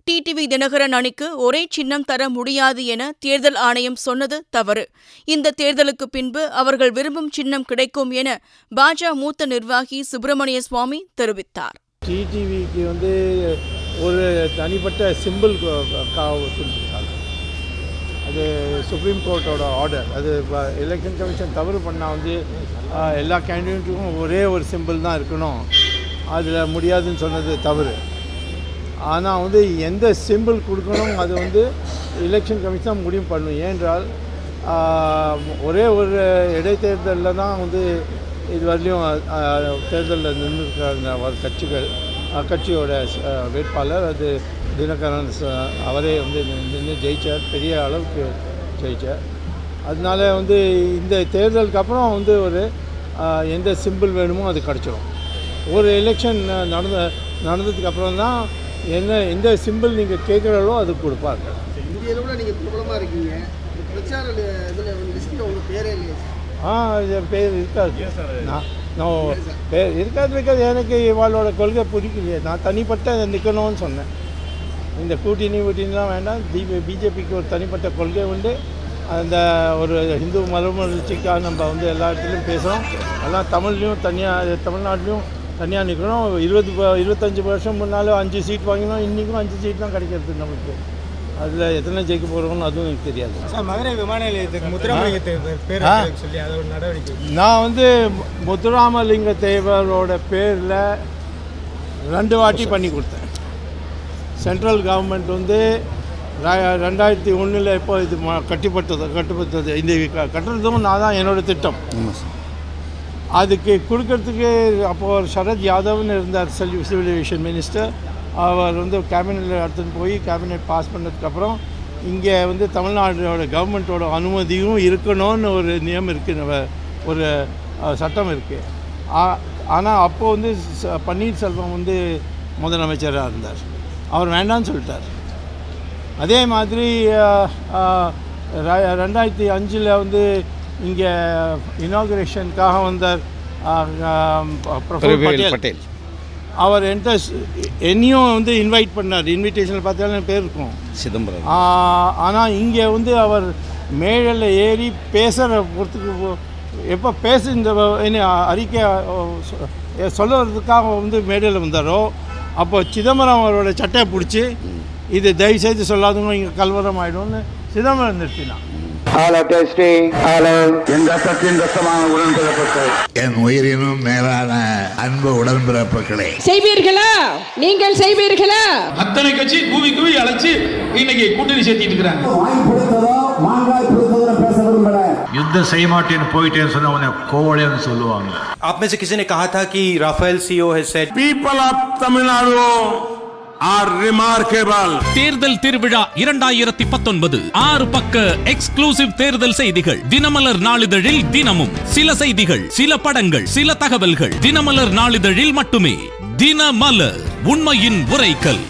TTV Dinakaran அணிக்கு ஒரே சின்னம் தர முடியாது என தேர்தல் ஆணையம் சொன்னது தவறு. இந்த தேர்தலுக்கு பின்பு அவர்கள் விரும்பும் சின்னம் கிடைக்கும் என பாஜ மூத்த நிர்வாகி சுப்பிரமணிய சுவாமி தெரிவித்தார். டிடிவிக்கு ஒரு தனிப்பட்ட சிம்பிள் கொடுத்துருக்காங்க. அது சுப்ரீம் கோர்ட்டோட ஆர்டர். அது எலெக்ஷன் கமிஷன் தவறு பண்ணால் எல்லா கேண்டிடேட்டுக்கும் ஒரே ஒரு சிம்பிள் தான் இருக்கணும், அதில் முடியாதுன்னு சொன்னது தவறு. ஆனால் எந்த சிம்பிள் கொடுக்கணும் அது எலெக்ஷன் கமிஷன் முடிவு பண்ணணும். ஏனென்றால் ஒரே ஒரு இடைத்தேர்தலில் தான் இது வரலையும் தேர்தலில் நின்றுருக்கிற ஒரு கட்சியோட வேட்பாளர் அது தினகரன் அவரே நின்று ஜெயித்தார், பெரிய அளவுக்கு ஜெயித்தார். அதனால இந்த தேர்தலுக்கு அப்புறம் ஒரு எந்த சிம்பிள் வேணுமோ அது கிடச்சிடும். ஒரு எலெக்ஷன் நடந்ததுக்கு அப்புறம் தான் எந்த சிம்பிள் நீங்கள் கேட்குறாலோ அது கொடுப்பாங்க. இந்தியாவில் நீங்கள் பிரபலமாக இருக்கீங்க, பிரச்சார இதில் லிஸ்ட்டில் உங்கள் பேரே இல்லையா? என் பேர் இருக்காது. நான் பேர் இருக்காது. எனக்கு இவாளோட கொள்கை பிடிக்கலையே. நான் தனிப்பட்ட நிற்கணும்னு சொன்னேன். இந்த கூட்டணிலாம் வேண்டாம். பிஜேபிக்கு ஒரு தனிப்பட்ட கொள்கை உண்டு. அந்த ஒரு இந்து மறுமலர்ச்சிக்காக நம்ம எல்லா இடத்துலையும் பேசுகிறோம். எல்லாம் தமிழ்நாட்டிலையும் தனியாக நிற்கணும். 25 வருஷம் முன்னால் 5 சீட் வாங்கினோம், இன்றைக்கும் 5 சீட் தான் கிடைக்கிறது நமக்கு. அதில் எத்தனை ஜெயிக்க போகிறோம்னு அதுவும் எனக்கு தெரியாது. மதுரை விமான நிலையத்துக்கு முத்துராமலிங்க பேர் சொல்லி அதோட நடவடிக்கை நான் முத்துராமலிங்க தேவரோட பேரில் 2 வாட்டி பண்ணி கொடுத்தேன். சென்ட்ரல் கவர்மெண்ட் 2001 இப்போ இது கட்டுப்பட்டது. இந்த கட்டுறதும் நான் தான் என்னோட திட்டம். அதுக்கு கொடுக்கறதுக்கு அப்போது சரத் யாதவ்னு இருந்தார், சிவில் ஏவியேஷன் மினிஸ்டர். அவர் கேபினெட்டில் எடுத்துகிட்டு போய் கேபினெட் பாஸ் பண்ணதுக்கப்புறம் இங்கே தமிழ்நாடோட கவர்மெண்ட்டோட அனுமதியும் இருக்கணும்னு ஒரு நியமம் இருக்குது, ஒரு சட்டம் இருக்குது. ஆனால் அப்போது பன்னீர்செல்வம் முதலமைச்சராக இருந்தார். அவர் வேண்டான்னு சொல்லிட்டார். அதே மாதிரி 2005 இங்கே இனாகுரேஷனுக்காக வந்தார் பிரஃபுல் பட்டேல். அவர் என்னையும் இன்வைட் பண்ணார். இன்விடேஷனில் பார்த்தாலும் பேர் இருக்கும் சிதம்பரம். ஆனால் இங்கே அவர் மேடையில் ஏறி பேசுகிற பொறுத்துக்கு எப்போ இந்த அறிக்கை சொல்லுறதுக்காக மேடையில் வந்தாரோ அப்போ சிதம்பரம் அவரோட சட்டையை பிடிச்சி இது தயவுசெய்து சொல்லாதவங்க இங்கே கல்வரம் ஆகிடும்னு சிதம்பரம் நிறுத்தினான். என் உயிரினும் மேலான அன்பு உடன்பிறப்புகளே, செய்வீர்களா? நீங்கள் செய்வீர்களா? அத்தனை கட்சி கூவி அழைச்சு இன்னைக்கு கூட்டணி சேர்த்திட்டு இருக்கிறாங்க. யுத்தம் செய்ய மாட்டேன்னு போயிட்டேன்னு சொன்னா உன்னை கோவலைன்னு சொல்லுவாங்க. आप में से किसी ने कहा था कि Rafale CEO has said people of Tamil Nadu are remarkable. தேர்தல் திருவிழா 2019 6 பக்க எக்ஸ்க்ளூசிவ் தேர்தல் செய்திகள். தினமலர் நாளிதழில் தினமும் சில செய்திகள், சில படங்கள், சில தகவல்கள். தினமலர் நாளிதழில் மட்டுமே. தினமலர், உண்மையின் உரைக்கல்.